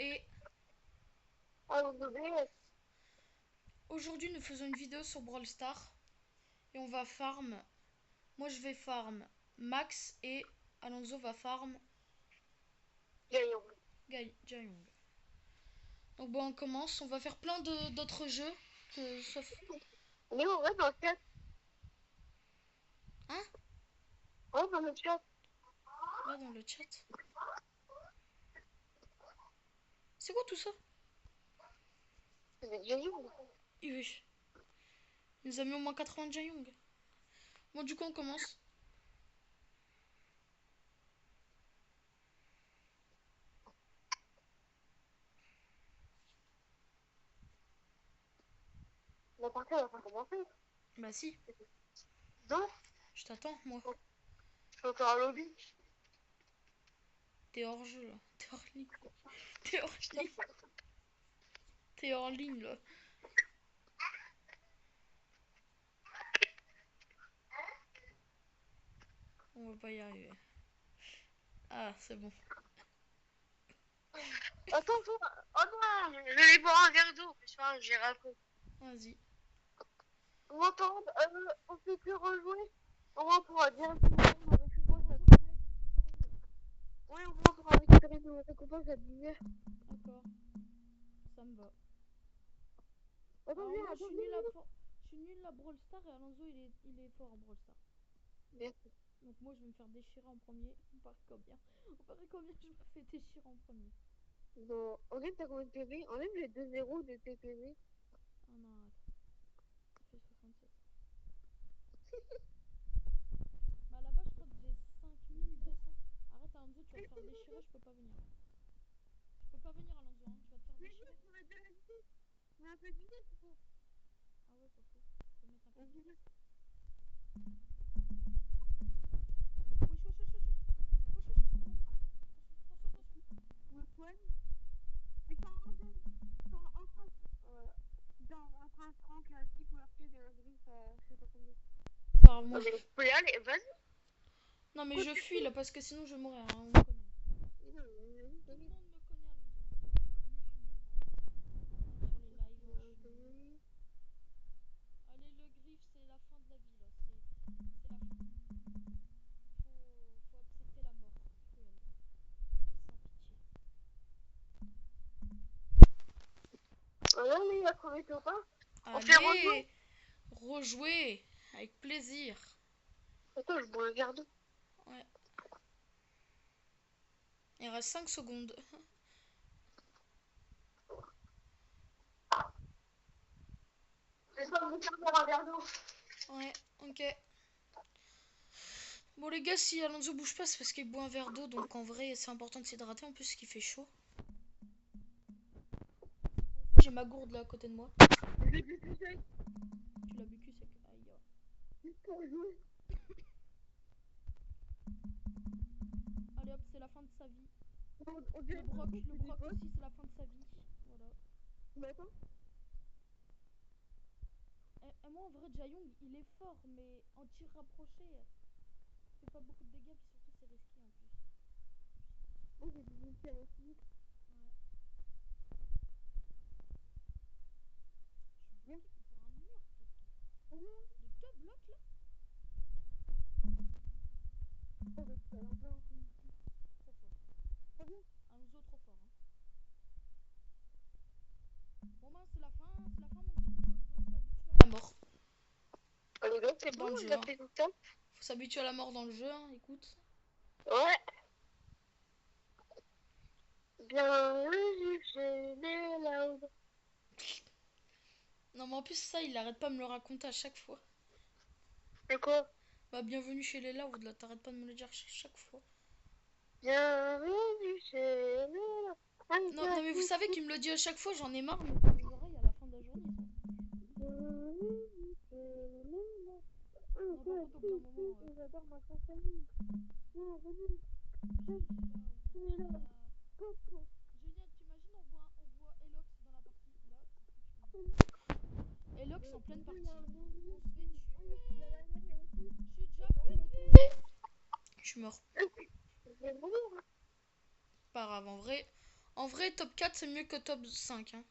et Oh, bébé. aujourd'hui nous faisons une vidéo sur Brawl Stars et on va farm. Moi je vais farm Max et Alonso va farm Gaillon. Jayong. Donc bon on commence, on va faire plein d'autres jeux que sauf... Mais on va dans le chat. Hein? Ouais, dans le chat. Va dans le chat. C'est quoi tout ça? C'est des gaillons. Il nous a mis au moins 80 Jayong. Bon du coup on commence. La partie, elle va pas commencer. Bah si, Non, je t'attends moi. je suis encore à lobby. T'es hors jeu là. T'es hors ligne. T'es hors ligne. T'es hors ligne là. On va pas y arriver. Ah c'est bon. Attends, oh non, je vais boire un verre d'eau. Putain, j'ai raconté. Vas-y. On m'entend, on peut plus rejouer. Au moins, on pourra directement récupérer sa Oui, au moins, on pourra récupérer nos récompenses à 10 heures. D'accord. Ça me va. Attends, Alors viens, moi attends, je suis nul à Brawl Stars et Alonso il est fort en Brawl Stars. Merci. Donc moi je vais me faire déchirer en premier. On paraît combien? On paraît combien je me fais déchirer en premier? Bon, enlève ta combien de PV. Enlève les 2 zéros de tes PV. Ah non arrête. Ça fait 67. Bah là-bas je crois que j'ai 5200. Arrête Alonso, tu vas te faire déchirer, je peux pas venir. Je peux pas venir Alonso, hein. Tu vas te faire Mais déchirer. on va de la vitesse. On a un peu de vitesse, c'est bon. Ah ouais pas faux. Je peux mettre un peu de vitesse. Wesh wesh wesh wesh wesh. Wesh wesh wesh Alonso. Attention, attention, attention. Mon poigne. Mais quand on en France, entre un franc classique ou RP de la grille, je sais pas combien. Par moi. Mais faut y aller, vas-y. Non mais je fuis là parce que sinon je vais mourir. Hein. On me connaît. Tout le monde me connaît Alonso. Hein. Tout le monde me connaît, je suis nul à Brawl Stars. Sur les lives, je suis nul. Allez le griffe c'est la fin de la vie là. C'est la fin. Faut accepter la mort. Faut y aller. Sans pitié. Voilà, mais il a trouvé ton pas. On fait rejouer. Allez, rejouer avec plaisir. Attends, je bois un verre d'eau. Ouais. Il reste 5 secondes. Laisse-moi me faire boire un verre d'eau. Ouais, ok. Bon les gars, si Alonso bouge pas, c'est parce qu'il boit un verre d'eau, donc en vrai c'est important de s'hydrater en plus qu'il fait chaud. J'ai ma gourde là à côté de moi. Je l'ai bu plus sec. Tu l'as bu cul sec. Aïe. Juste pour jouer. Allez hop, c'est la fin de sa vie. On dirait Le broc aussi c'est la fin de sa vie. Voilà. Mais attends. Et moi en vrai Jayong il est fort, mais en tir rapproché, il fait pas beaucoup de dégâts, puis surtout c'est risqué en plus. Moi j'ai du tir aussi. Ouais. Je suis bloqué pour un mur de 2 blocs là. Oh, bah, tu vas l'enlever en plus. Trop fort. Très bien. Alonso trop fort. Hein. Bon ben c'est la fin mon petit coco, il faut s'habituer à la mort. Allez, donc c'est bon, Dans le on jeu. a Hein. fait tout ça. Faut s'habituer à la mort dans le jeu, hein, écoute. Ouais. Bienvenue chez les Loud. Non mais en plus ça il arrête pas de me le raconter à chaque fois. C'est quoi? Bah bienvenue chez les Loud là, t'arrêtes pas de me le dire chaque fois. Bienvenue chez les Loud. Non, non mais vous savez qu'il me le dit à chaque fois, j'en ai marre, mais mes oreilles à la fin de la journée. Bienvenue chez les Loud. Non par contre au bout d'un moment... J'adore ma famille. Bienvenue chez les Loud. Génial, t'imagines on voit Elox dans la partie là. Elox en pleine partie. On se fait tuer. J'ai déjà plus de vie. Je suis mort. Pas grave en vrai. En vrai, top 4, c'est mieux que top 5. Hein.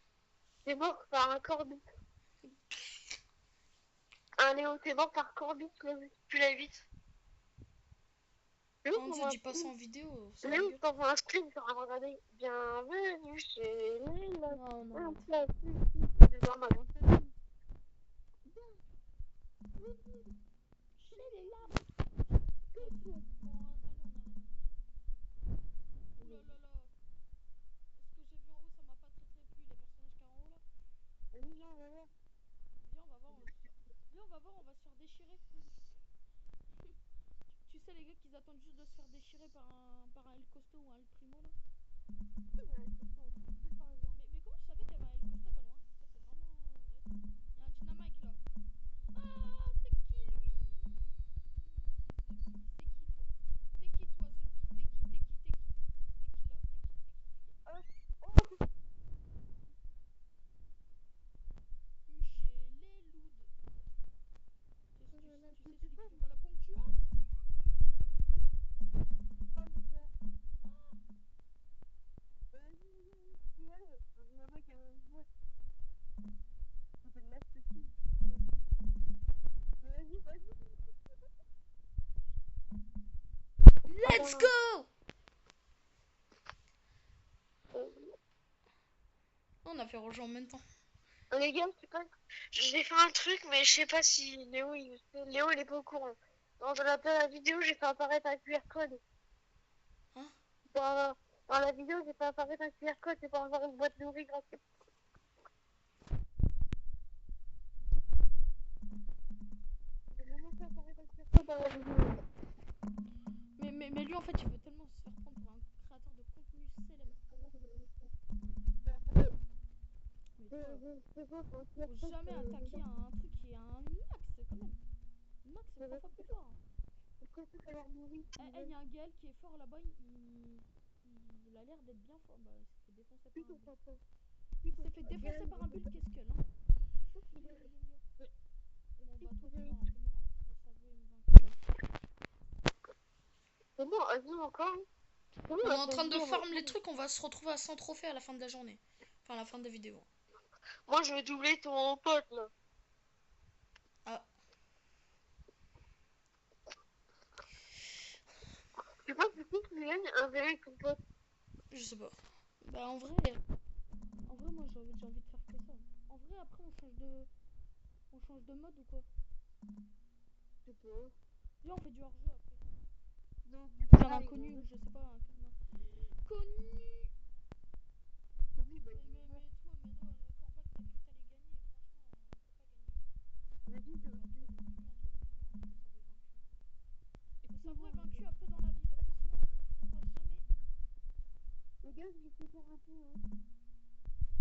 T'es mort par un Corbit. Un Léo, t'es mort par Corbit, tu l'as vite. Léo, Anzo, dis pas ça en vidéo, c'est Léo, dégueu. je t'envoie un screen sur un regardé. Bienvenue chez Léla. Non, non, Un arrête. classique. C'est dans ma grande famille. Chez les lames. Bref, bon, allez, on arrête. Ouh là là là. Ce que j'ai vu en haut, ça m'a pas très très plu, les personnages qu'il y a en haut là. Oui, on va voir. Viens, on va voir. Viens, on va voir, on va se faire déchirer. Tu sais, les gars, qu'ils attendent juste de se faire déchirer par un El Costo ou un El Primo là. Mais comment je savais qu'il y avait un El Costo pas loin? Ça, c'est vraiment vrai. Il y a un dynamite là. Ah, c'est qui lui? The Bee, c'est qui toi? T'es qui toi, The Bee? T'es qui? T'es qui là? Chez les louds. Tu sais celui qui fait pas la ponctuation? Let's go! On a fait rejoindre en même temps. Les gars, je sais pas. J'ai fait un truc, mais je sais pas si Léo il est pas au courant. Dans la vidéo, j'ai fait apparaître un QR code. Hein? Dans la vidéo, j'ai fait apparaître un QR code, c'est pour avoir une boîte nourrie gratuite. J'ai vraiment fait apparaître un QR code dans la vidéo. Mais lui, en fait, il veut tellement se faire prendre pour un créateur de contenu célèbre. Mais toi, faut jamais attaquer un truc qui est un max quand même. Max, c'est 3 fois plus fort. Hein. Il y a un Gaël qui est fort là-bas, il a l'air d'être bien fort. Bah, il s'est fait défoncer par un bull. Il s'est fait défoncer par un bull qui est skull. Hein. Bon, bah, toi, t'es mort. Hein. Faut s'avouer une vaincu. C'est bon, vas-y encore. On est en train de farm les trucs, on va se retrouver à 100 trophées à la fin de la journée. Enfin, à la fin de la vidéo. Moi, je vais doubler ton pote là. Ah. Je sais pas pourquoi tu gagnes un vrai avec ton pote. Je sais pas. Bah, en vrai, moi, j'ai envie de faire que ça. En vrai, après, on change de mode ou quoi? Je sais pas. Viens, on fait du hors-jeu après. Non, Un inconnu ou je sais pas. Connu. Mais toi, mais non, quand on voit que t'as cru que t'allais gagner, franchement, on peut pas gagner. Vas-y, Toi non plus, hein, faut s'avouer vaincu un peu dans la vie, parce que sinon, on pourra jamais. Les gars, je vais faire un peu. Hein.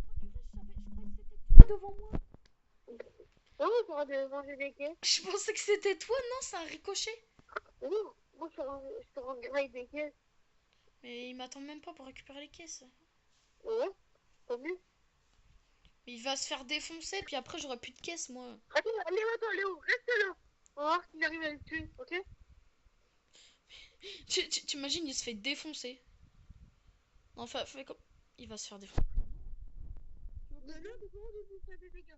Oh purée, je croyais que c'était toi devant moi. Non, on pourra manger des caisses. Je pensais que c'était toi, non, c'est un ricochet. Non, moi, je te rends grave des caisses. Mais il m'attend même pas pour récupérer les caisses. Ouais, t'as vu? Mais il va se faire défoncer, puis après j'aurai plus de caisses, moi. Attends, Léo, reste là. On va voir s'il arrive à le tuer, ok? T'imagines, il se fait défoncer. Non, fais comme. Il va se faire défoncer. Non, t'as pas envie de faire des dégâts.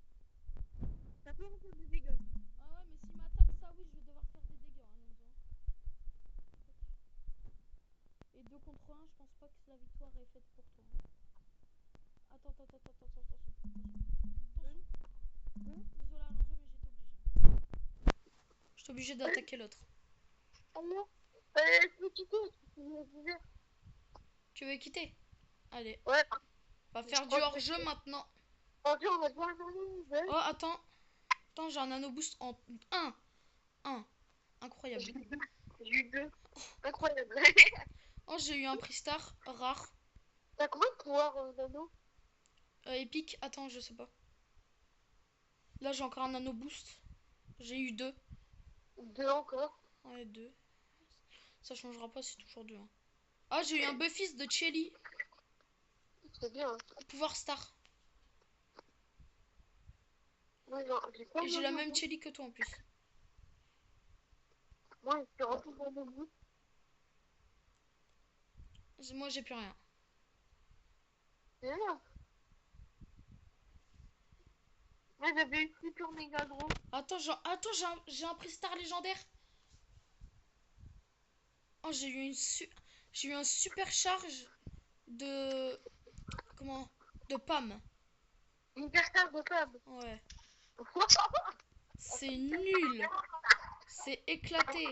T'as pas envie de faire des dégâts. Ah ouais, mais s'il m'attaque, ça oui, je vais devoir faire des dégâts, hein, Et 2 contre 1, je pense pas que la victoire est faite pour toi. Hein. Attends. Attention. Désolé, Alonso, mais j'étais obligé. J'étais obligé d'attaquer l'autre. Alors, je peux quitter. Tu veux quitter? Allez. Ouais. On va faire du hors-jeu maintenant. Ok, on va voir un Oh, attends. Attends, j'ai un anneau boost en 1. Incroyable. J'ai eu 2. Incroyable. Oh, j'ai eu un prix star rare. T'as combien de pouvoirs d'anneau? Épique. Attends, je sais pas. Là, j'ai encore un anneau boost. J'ai eu 2. 2 encore. Ouais, 2. Ça changera pas, c'est toujours 2. Hein. Ah, j'ai eu un Buffys de Chelly. C'est bien. Pouvoir star. Moi, j'ai pas Et j'ai la même Chelly que toi en plus. Moi, je suis rempli de mon. Moi, Moi, j'ai plus rien. C'est là. Mais j'avais eu super méga gros. Attends, j'ai un prix-star légendaire. Oh, j'ai eu un super charge de... Comment? De Pam. Une carte de table. Ouais. C'est nul. C'est éclaté.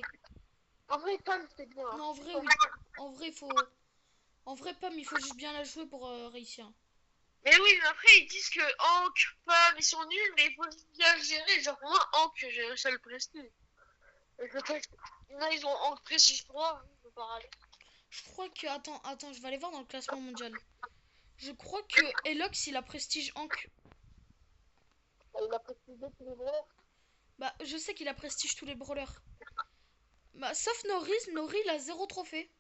En vrai, Tom, c'est bien. Non, en vrai, oui. En vrai, faut... En vrai, Pam, il faut juste bien la jouer pour réussir. Mais oui, mais après, ils disent que Hank, Pam, ils sont nuls, mais il faut bien le gérer. Genre, moi, Hank, j'ai réussi à le prestige. Et peut-être. Là, ils ont Hank prestige 3. Je peux pas râler. Je crois que... Attends, je vais aller voir dans le classement mondial. Je crois que Elox, il a prestige Hank. Il a prestige tous les bras. Bah, je sais qu'il a prestige tous les brawlers. Bah, sauf Norris. Norris, il a 0 trophée.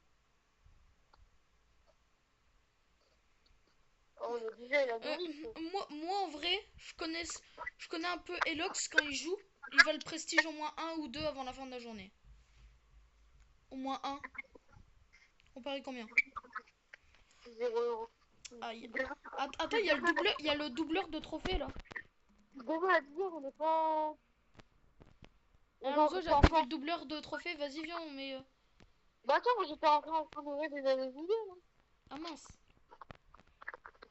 Oh, mais déjà, il a Euh, nourri. moi, en vrai, je connais un peu Elox quand il joue. Il va le prestige au moins 1 ou 2 avant la fin de la journée. Au moins 1. On parie combien? 0 €. Aïe. Attends, il y a le doubleur de trophée là. Demain à 10 h, on n'est pas. Alonso, j'ai activé le doubleur de trophée. Vas-y, viens, on met. Bah attends, moi j'étais en train d'ouvrir des années vidéo, là. Ah mince.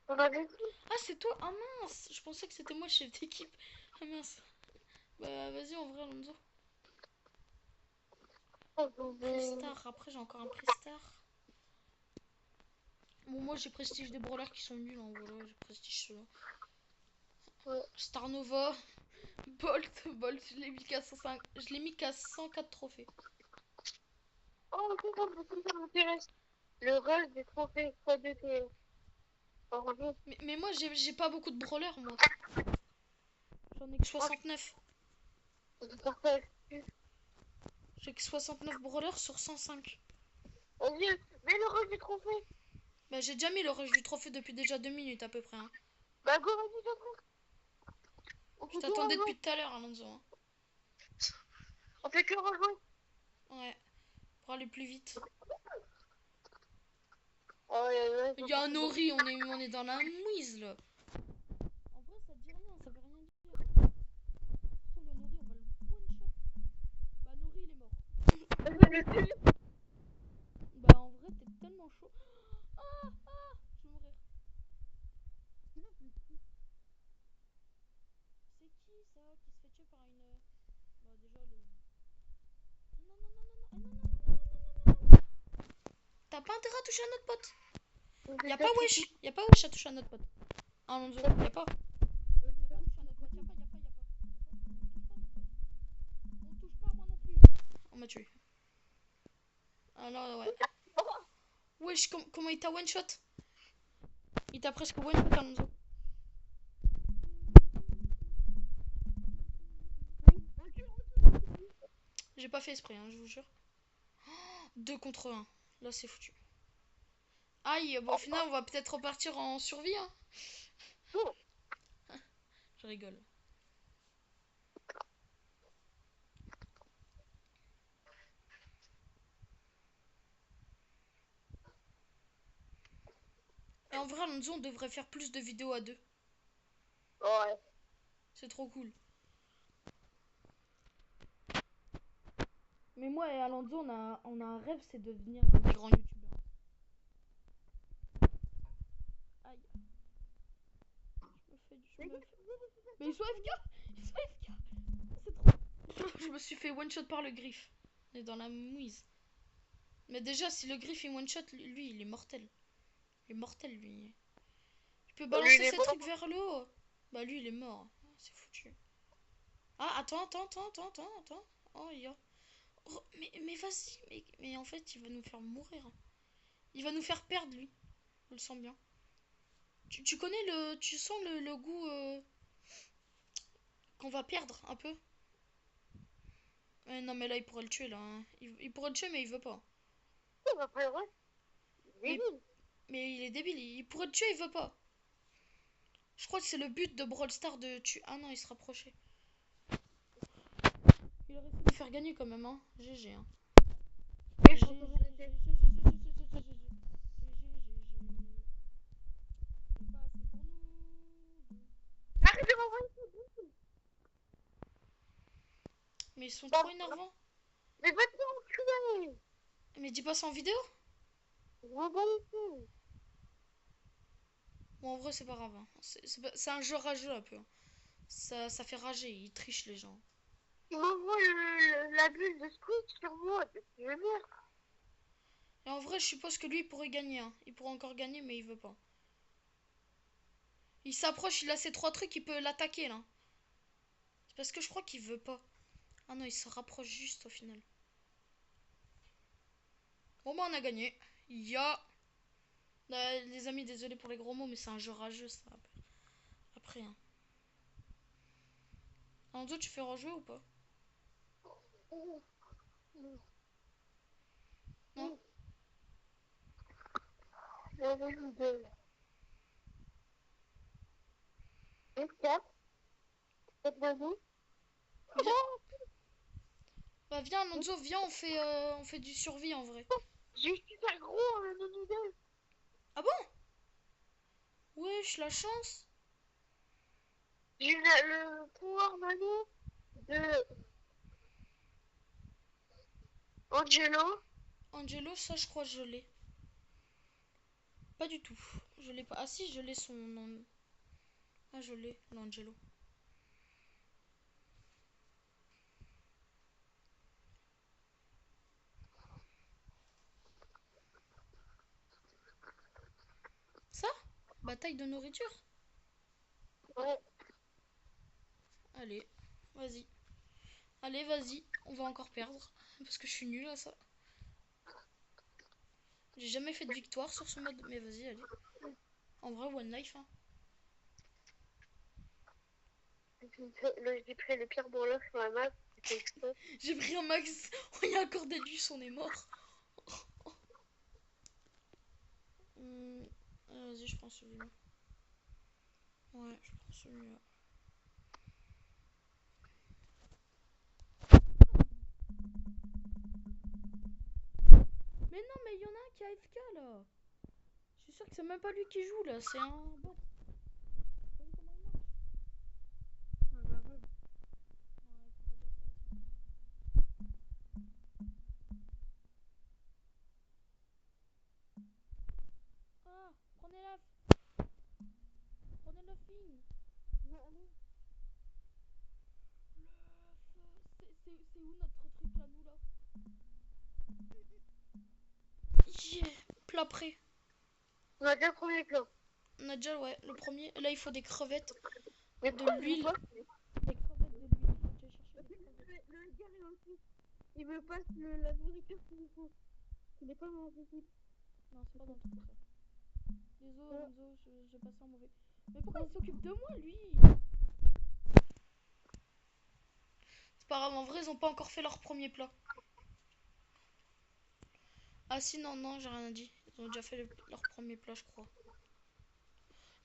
On avait vu. Ah, c'est toi. Ah mince. Je pensais que c'était moi le chef d'équipe. Ah mince. Bah, vas-y, en vrai, Alonso. Prestar. Après, j'ai encore un Prestar. Bon, moi, j'ai prestige des brawlers qui sont nuls. Hein, voilà, j'ai prestige ceux-là. Ouais. Star Nova. Bolt, je l'ai mis qu'à 105. Je l'ai mis qu'à 104 trophées. Oh, ça m'intéresse. Le rush des trophées fois de tes. Mais moi, j'ai pas beaucoup de brawlers, moi. J'en ai que 69. J'ai que 69 brawlers sur 105. Oh Dieu, mais le rush des trophées. Bah, j'ai déjà mis le rush du trophée depuis déjà 2 minutes à peu près. Hein. Bah go, vas-y, Je t'attendais depuis tout à l'heure, Alonso. Hein. On fait que rejoindre. Ouais, pour aller plus vite. Oh, Il y a un Ori, on est dans la mouise là. En vrai, ça dit rien, ça veut rien dire. Je trouve le Nori, on va le one shot. Bah, Nori, il est mort. Bah, en vrai, t'es tellement chaud. Ah, je vais mourir. C'est qui ça qui se fait tuer par une. Bah, déjà le. Non, non, non, non, non, non, non, non, non, non, non, non. T'as pas intérêt à toucher à notre pote. Y'a pas wesh à toucher à notre pote. Ah, Alonso, y'a pas. Y'a pas touché à notre pote, y'a pas. On touche pas, moi non plus. On m'a tué. Alors, ouais. Wesh, comment il t'a one shot? Il t'a presque one shot, Alonso. J'ai pas fait esprit, hein, je vous jure. 2 contre 1. Là, c'est foutu. Aïe, bon, au final, on va peut-être repartir en survie. Hein. Je rigole. Et en vrai, Alonso, on devrait faire plus de vidéos à 2. Ouais. C'est trop cool. Mais moi et Alonso, on a un rêve, c'est de devenir un grand youtubeur. Aïe. Mais ils sont FK. C'est trop. Je me suis fait one shot par le griffe. On est dans la mouise. Mais déjà, si le griffe est one shot, lui, il est mortel. Il est mortel, lui. Tu peux balancer ces trucs vers le haut. Bah, lui, il est mort. C'est foutu. Ah, attends. Oh, il y a. Oh, mais vas-y. Mais en fait, il va nous faire mourir. Il va nous faire perdre, lui. Je le sens bien. Tu connais le. Tu sens le goût qu'on va perdre un peu. Non, mais là, il pourrait le tuer, là. Hein. Il pourrait le tuer, mais il veut pas. Mais il est débile. Il pourrait le tuer, il veut pas. Je crois que c'est le but de Brawl Stars de tuer. Ah non, il se rapprochait. Il aurait essayé de faire gagner quand même, hein. GG, hein. Mais ils sont trop énervants. Mais va te enculer. Mais dis pas ça en vidéo. Va pas ici. Bon, en vrai, c'est pas grave. Hein. C'est un jeu rageux un peu. Hein. Ça fait rager. Ils trichent les gens. Il m'envoie la bulle de Squid sur moi. Je veux dire. Et en vrai, je suppose que lui, il pourrait gagner. Hein. Il pourrait encore gagner, mais il veut pas. Il s'approche, il a ses 3 trucs, il peut l'attaquer là. C'est parce que je crois qu'il veut pas. Ah non, il se rapproche juste au final. Bon bah on a gagné. Ya. Les amis, désolé pour les gros mots, mais c'est un jeu rageux ça. Après. Hein. Anzo, tu fais rejouer ou pas? Non. Viens. Bah viens Alonso, viens, on fait du survie en vrai. Je suis super gros en noodle. Ah bon? Wesh, la chance. J'ai eu le pouvoir mano de Angelo. Angelo, ça je crois que je l'ai. Pas du tout. Je l'ai pas. Ah si, je l'ai son nom. Ah je l'ai, l'Angelo. Ça? Bataille de nourriture? Ouais. Allez, vas-y. Allez, vas-y, on va encore perdre. Parce que je suis nulle à ça. J'ai jamais fait de victoire sur ce mode, mais vas-y, allez. En vrai, one life. Hein. J'ai pris les pires branleurs sur la map. J'ai pris un max. Oh, il y a encore des lus, on est mort. Vas-y, je prends celui-là. Ouais, je prends celui-là. Mais non, mais il y en a un qui a AFK là. Je suis sûr que c'est même pas lui qui joue là, c'est un bot. Vous voyez comment il marche? Ah, prenez-la. Prenez le film. C'est où notre truc là, nous là? Yeah, plat prêt. On a déjà le premier plan. On a déjà, ouais, le premier. Là, il faut des crevettes, Mais de pourquoi l'huile. pas Des crevettes, de l'huile. Il faut déjà chercher des crevettes. le gars est aussi. Il me passe la nourriture qu'il me faut. Il n'est pas dans l'équipe. Non, c'est pas dans le truc ça. Désolé, Alonso, j'ai passé un mauvais. Mais pourquoi il s'occupe de moi, lui? C'est pas grave, en vrai, ils ont pas encore fait leur premier plat. Ah si, non, non, j'ai rien dit. Ils ont déjà fait leur premier plat, je crois.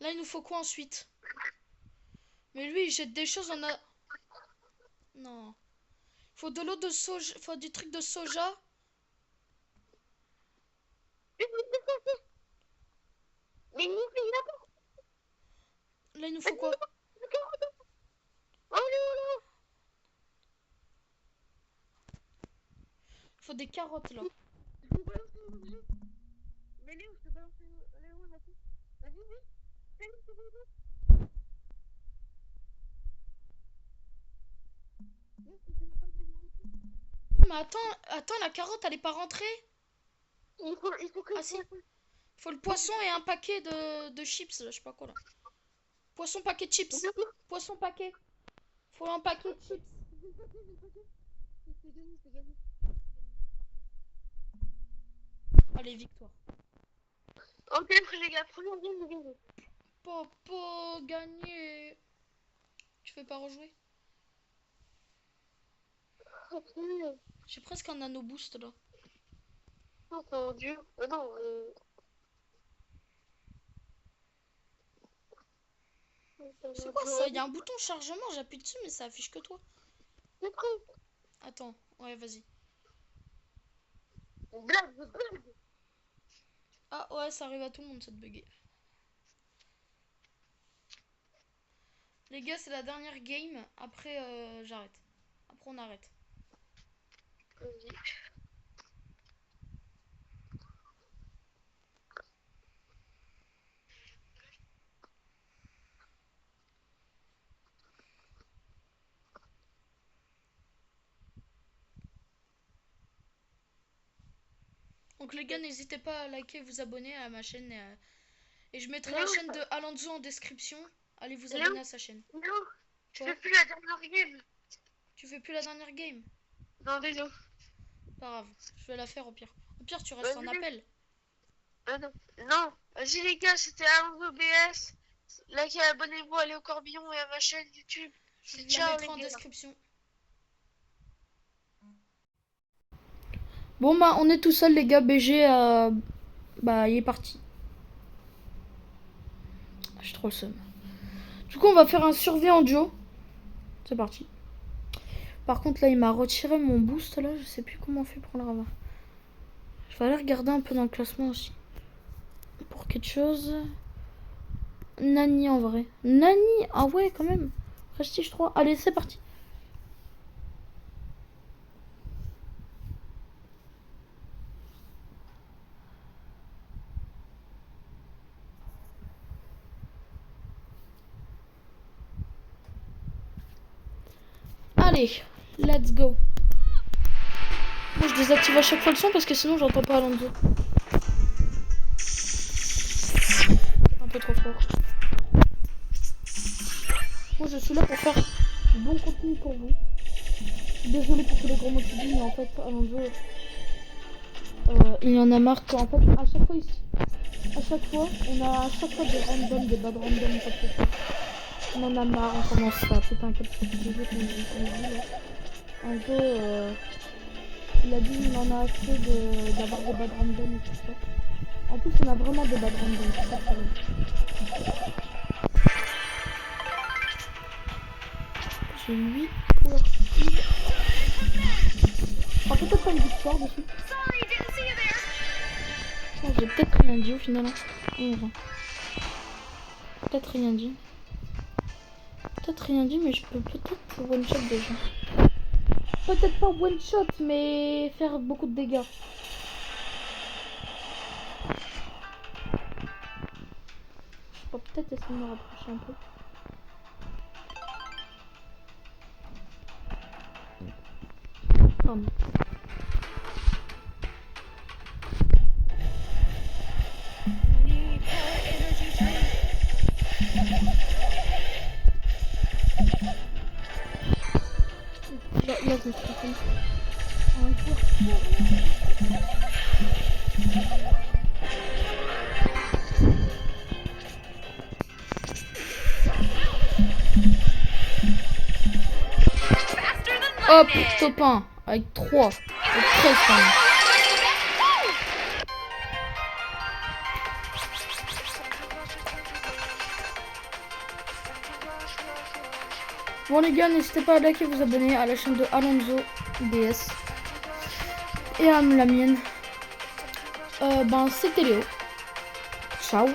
Là, il nous faut quoi ensuite? Mais lui, il jette des choses, on a... Non. Faut de l'eau de soja, faut du truc de soja. Mais il a pas. Là, il nous faut quoi? Oh non, Faut des carottes, là. je vous balance le objet. Mais Léo, je te balance Léo, vas-y. Vas-y, oui. Mais attends, la carotte, elle est pas rentrée. Il faut que Ah si. Faut le poisson et un paquet de chips, là, je sais pas quoi, là. Poisson paquet de chips. Poisson paquet. Faut un paquet de chips. C'est gagné. Allez, victoire. Ok, les gars, première game de gagner. Popo, gagné. Tu fais pas rejouer? Ok. J'ai presque un nano boost, là. Non, c'est en dur. Non, C'est quoi ça? Il y a un bouton chargement, j'appuie dessus, mais ça affiche que toi. c'est prêt. Attends, ouais, vas-y. Blague. Ah ouais, ça arrive à tout le monde, ça de bugger. Les gars, c'est la dernière game. Après, j'arrête. Après, on arrête. Vas-y. Donc les gars, n'hésitez pas à liker, vous abonner à ma chaîne. Et je mettrai la Léo, chaîne de Alonso en description. Allez vous Léo, abonner à sa chaîne. Léo, je Quoi? fais plus la dernière game. Tu fais plus la dernière game? Non, désolé. Pas grave, je vais la faire au pire. Au pire, tu restes en Vas-y. appel. Non. Non. Vas-y les gars, c'était Alonso BS. Likez, abonnez-vous, allez au corbillon et à ma chaîne YouTube. Je la Ciao mettrai en les gars. description. Bon bah on est tout seul les gars, BG bah il est parti. J'ai trop le seum. Du coup on va faire un survie en duo. C'est parti. Par contre là il m'a retiré mon boost là, je sais plus comment on fait pour le revoir. Je vais aller regarder un peu dans le classement aussi. Pour quelque chose. Nani en vrai. Nani, ah ouais quand même. Prestige 3. Allez c'est parti. Allez, let's go. Moi je désactive à chaque fois le son parce que sinon j'entends pas Alonso. Un peu trop fort. Moi je suis là pour faire du bon contenu pour vous. Désolé pour tous les gros mots que je dis, mais en fait Alonso il y en a marre qu'en fait à chaque fois ici. À chaque fois, on a à chaque fois des randoms, des bad randoms, on en a marre, on commence à péter un câble sur tous les autres, on se dit là. En gros, il a dit il en a assez d'avoir des bad randoms et tout ça. En plus, on a vraiment des bad randoms, c'est ça le problème. J'ai 8 pour oh, peut-être pas une victoire dessus. Oh, j'ai peut-être rien dit au final. Peut-être rien dit. Peut-être rien dit, mais je peux peut-être one shot des gens. Peut-être pas one shot, mais faire beaucoup de dégâts. Je peux peut-être essayer de me rapprocher un peu. Pardon. Là, je me suis trompée. Hop, top 1 avec 3. Avec 13 quand même. Bon les gars, n'hésitez pas à liker et vous abonner à la chaîne de Alonso BS et à la mienne. Ben c'était Léo. Ciao.